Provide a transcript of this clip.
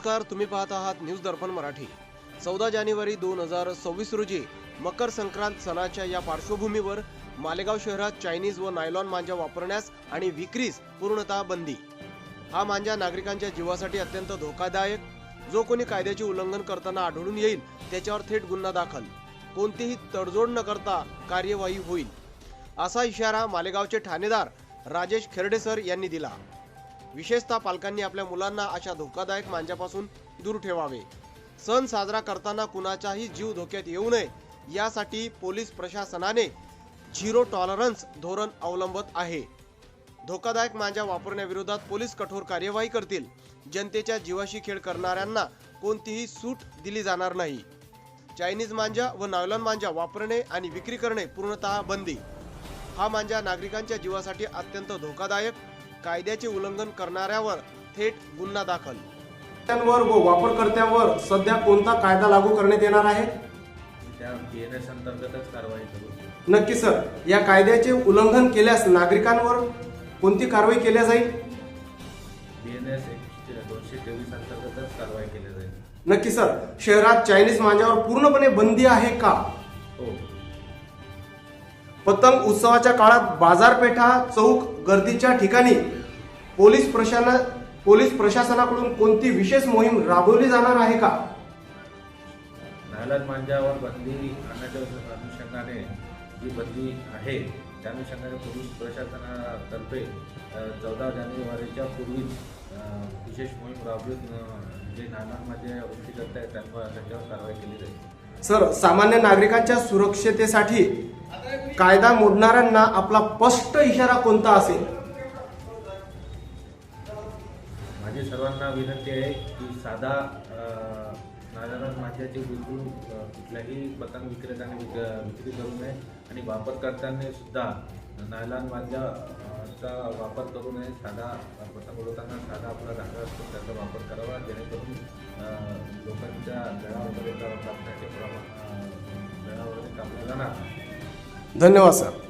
नमस्कार, तुम्ही पाहत आहात न्यूज दर्पण मराठी। 14 जानेवारी 2026 रोजी मकर संक्रांत सणाच्या या पार्श्वभूमीवर मालेगाव शहरात चायनीज व नायलॉन मांजा वापरण्यास आणि विक्रीस पूर्णतः बंदी। हा मांजा नागरिकांच्या जीवासाठी अत्यंत धोकादायक, जो कोणी कायद्याचे उल्लंघन करताना आढळून येईल त्याच्यावर थेट गुन्हा दाखल, कोणतीही तडजोड न करता कार्यवाही होईल, असा इशारा मालेगावचे ठाणेदार राजेश खेरडे सर यांनी दिला। विशेषतः पालकांनी आपल्या मुलांना अशा धोकादायक मांजापासून दूर ठेवावे। सण साजरा करताना कुणाचाही जीव धोक्यात येऊ नये यासाठी पोलीस प्रशासनाने झिरो टॉलरन्स धोरण अवलंबत आहे। धोकादायक मांजा वापरण्याविरोधात पोलीस कठोर कार्यवाही करतील। जनतेच्या जीवाशी खेळ करणाऱ्यांना कोणतीही सूट दिली जाणार नाही। चायनीज मांजा व नायलॉन मांजा वापरणे आणि विक्री करणे पूर्णतः बंदी। हा मांजा नागरिकांच्या जीवासाठी अत्यंत धोकादायक, कायद्याचे उल्लंघन करणाऱ्यावर थेट गुन्हा दाखल। वर व वापरकर्त्यावर सध्या कोणता कायदा लागू करण्यात येणार आहे? त्या बीएनएस अंतर्गतच कारवाई करू। नक्की सर, या कायद्याचे उल्लंघन केल्यास नागरिकांवर कोणती कारवाई केली जाईल? बीएनएस 223 अंतर्गतच कारवाई केली जाईल। नक्की सर, शहरात चायनीज मांजावर पूर्णपणे बंदी आहे का? हो। पतंग उत्सवाच्या काळात बाजारपेठा, चौक, गर्दीच्या ठिकाणी पोलीस प्रशासनाकडून कोणती विशेष मोहीम राबवली जाणार आहे का? नायलॉन मांजावर बंदी आणण्याच्या अनुषंगाने जी बंदी आहे त्या अनुषंगाने पोलीस प्रशासनातर्फे 14 जानेवारीच्या पूर्वीच विशेष मोहीम राबवून जे नायलॉन मांजा विक्री करत आहेत त्यांच्यावर कारवाई केली जाईल। सर, सामान्य नागरिकांच्या सुरक्षतेसाठी कायदा मोडणाऱ्यांना आपला स्पष्ट इशारा कोणता असेल? माझी सर्वांना विनंती आहे की साधा नायलॉन मांजाची बिलकुल कुठल्याही पतंग विक्रेत्याने विक्री करू नये आणि वापरकर्त्यांनी सुद्धा नायलॉन मांजाचा वापर करू नये। साधा पतंग उडवताना साधा आपला धागा असतो त्याचा वापर करावा, जेणेकरून लोकांच्या गळा वगैरे कापण्याचे वेळा वगैरे कापला जाणार। धन्यवाद सर।